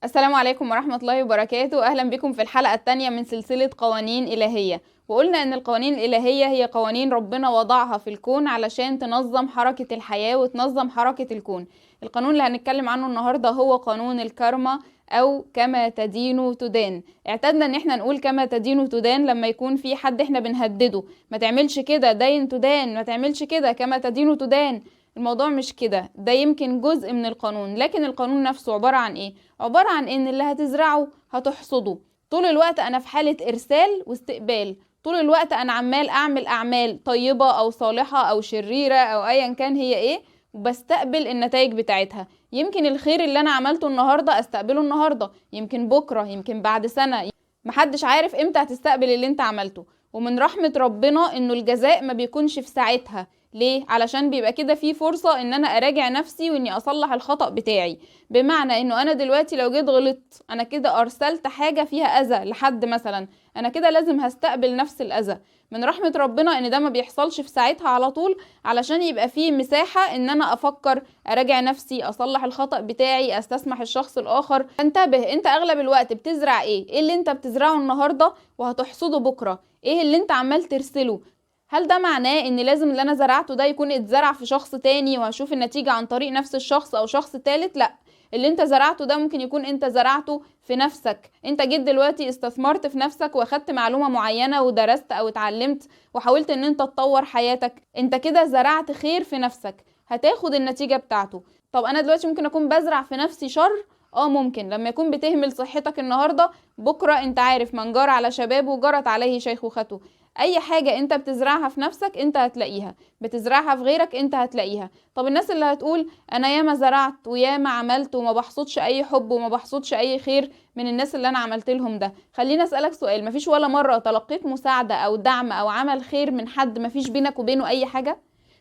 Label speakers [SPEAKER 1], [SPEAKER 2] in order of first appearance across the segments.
[SPEAKER 1] السلام عليكم ورحمة الله وبركاته. أهلا بكم في الحلقة الثانية من سلسلة قوانين إلهية. وقلنا أن القوانين الإلهية هي قوانين ربنا وضعها في الكون علشان تنظم حركة الحياة وتنظم حركة الكون. القانون اللي هنتكلم عنه النهاردة هو قانون الكارما أو كما تدين تدان. اعتدنا ان احنا نقول كما تدين تدان لما يكون في حد احنا بنهدده، ما تعملش كده دين تدان، ما تعملش كده كما تدين تدان. الموضوع مش كده، ده يمكن جزء من القانون، لكن القانون نفسه عبارة عن ايه؟ عبارة عن ان اللي هتزرعه هتحصده. طول الوقت انا في حالة ارسال واستقبال، طول الوقت انا عمال اعمل اعمال طيبة او صالحة او شريرة او ايا كان هي ايه، وبستقبل النتائج بتاعتها. يمكن الخير اللي انا عملته النهاردة استقبله النهاردة، يمكن بكرة، يمكن بعد سنة، محدش عارف امتى هتستقبل اللي انت عملته. ومن رحمة ربنا انه الجزاء ما بيكونش في ساعتها. ليه؟ علشان بيبقى كده في فرصة ان انا اراجع نفسي واني اصلح الخطأ بتاعي. بمعنى انه انا دلوقتي لو جيت غلطت، انا كده ارسلت حاجة فيها اذى لحد مثلا، انا كده لازم هستقبل نفس الاذى. من رحمة ربنا ان ده ما بيحصلش في ساعتها على طول، علشان يبقى فيه مساحة ان انا افكر، اراجع نفسي، اصلح الخطأ بتاعي، استسمح الشخص الاخر. انتبه، انت اغلب الوقت بتزرع ايه اللي انت بتزرعه النهاردة وهتحصده بكرة. ايه اللي انت عمال ترسله؟ هل ده معناه ان لازم اللي انا زرعته ده يكون اتزرع في شخص تاني وهشوف النتيجة عن طريق نفس الشخص او شخص تالت؟ لا، اللي انت زرعته ده ممكن يكون انت زرعته في نفسك. انت جيت دلوقتي استثمرت في نفسك واخدت معلومة معينة ودرست او اتعلمت وحاولت ان انت تطور حياتك، انت كده زرعت خير في نفسك، هتاخد النتيجة بتاعته. طب انا دلوقتي ممكن اكون بزرع في نفسي شر. ممكن لما يكون بتهمل صحتك النهاردة، بكرة انت عارف من جار على شبابه جرت عليه شيخوخته. اي حاجة انت بتزرعها في نفسك انت هتلاقيها، بتزرعها في غيرك انت هتلاقيها. طب الناس اللي هتقول انا ياما زرعت وياما عملت وما بحصدش اي حب وما بحصدش اي خير من الناس اللي انا عملت لهم ده، خليني اسألك سؤال، مفيش ولا مرة تلقيت مساعدة او دعم او عمل خير من حد مفيش بينك وبينه اي حاجة؟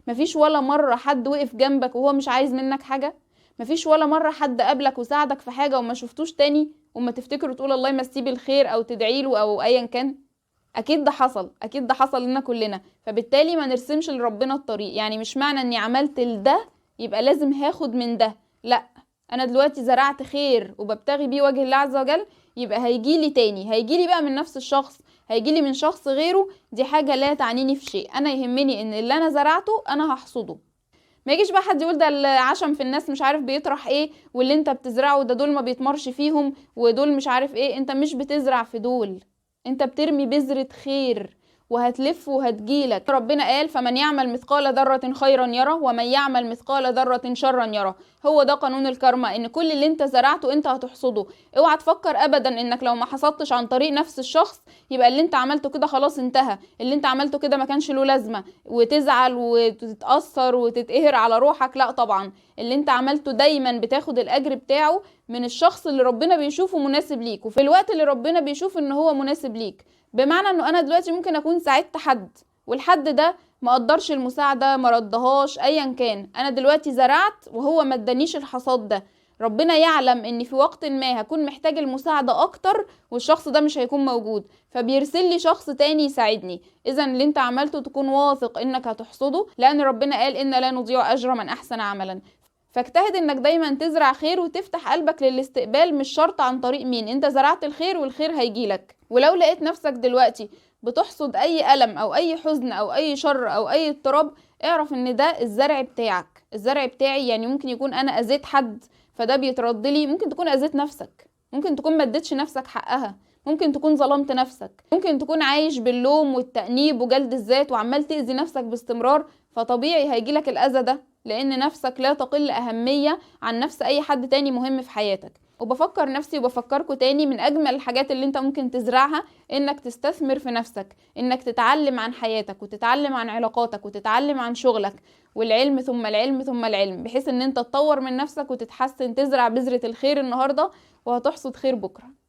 [SPEAKER 1] مفيش ولا مرة حد وقف جنبك وهو مش عايز منك حاجة؟ مفيش ولا مرة حد قابلك وساعدك في حاجة وما شفتوش تاني وما تفتكر تقول الله يمسيه بالخير او تدعيله او ايا كان؟ اكيد ده حصل، اكيد ده حصل لنا كلنا. فبالتالي ما نرسمش لربنا الطريق، يعني مش معنى اني عملت ده يبقى لازم هاخد من ده. لا، انا دلوقتي زرعت خير وببتغي بيه وجه الله عز وجل، يبقى هيجيلي تاني، هيجيلي بقى من نفس الشخص، هيجيلي من شخص غيره. دي حاجة لا تعنيني في شيء، انا يهمني ان اللي انا زرعته انا هحصده. ما يجيش بقى حد يقول ده العشم في الناس مش عارف بيطرح ايه، واللي انت بتزرعه ده دول ما بيتمرش فيهم، ودول مش عارف ايه. انت مش بتزرع في دول، انت بترمي بذرة خير وهتلف وهتجيلك. ربنا قال فمن يعمل مثقال ذرة خيرا يره ومن يعمل مثقال ذرة شرا يره. هو ده قانون الكارما، ان كل اللي انت زرعته انت هتحصده. اوعى تفكر ابدا انك لو ما حصدتش عن طريق نفس الشخص يبقى اللي انت عملته كده خلاص انتهى، اللي انت عملته كده ما كانش له لازمة، وتزعل وتتأثر وتتقهر على روحك. لا طبعا، اللي انت عملته دايما بتاخد الاجر بتاعه من الشخص اللي ربنا بيشوفه مناسب ليك وفي الوقت اللي ربنا بيشوف ان هو مناسب ليك. بمعنى انه انا دلوقتي ممكن اكون ساعدت حد والحد ده ما قدرش المساعدة، ما ردهاش، ايا كان، انا دلوقتي زرعت وهو ما ادانيش الحصاد ده. ربنا يعلم ان في وقت ما هكون محتاج المساعدة اكتر والشخص ده مش هيكون موجود، فبيرسل لي شخص تاني يساعدني. اذا اللي انت عملته تكون واثق انك هتحصده، لان ربنا قال ان لا نضيع اجر من احسن عملا. فاجتهد انك دايما تزرع خير وتفتح قلبك للاستقبال، مش شرط عن طريق مين، انت زرعت الخير والخير هيجيلك. ولو لقيت نفسك دلوقتي بتحصد اي ألم او اي حزن او اي شر او اي اضطراب، اعرف ان ده الزرع بتاعك، الزرع بتاعي. يعني ممكن يكون انا اذيت حد فده بيترد لي، ممكن تكون اذيت نفسك، ممكن تكون ما اديتش نفسك حقها، ممكن تكون ظلمت نفسك، ممكن تكون عايش باللوم والتأنيب وجلد الذات وعمال تأذي نفسك باستمرار، فطبيعي هيجيلك الأذى ده، لان نفسك لا تقل اهمية عن نفس اي حد تاني مهم في حياتك. وبفكر نفسي وبفكركوا تاني، من اجمل الحاجات اللي انت ممكن تزرعها انك تستثمر في نفسك، انك تتعلم عن حياتك وتتعلم عن علاقاتك وتتعلم عن شغلك، والعلم ثم العلم ثم العلم، بحيث ان انت تطور من نفسك وتتحسن، تزرع بذرة الخير النهاردة وهتحصد خير بكرة.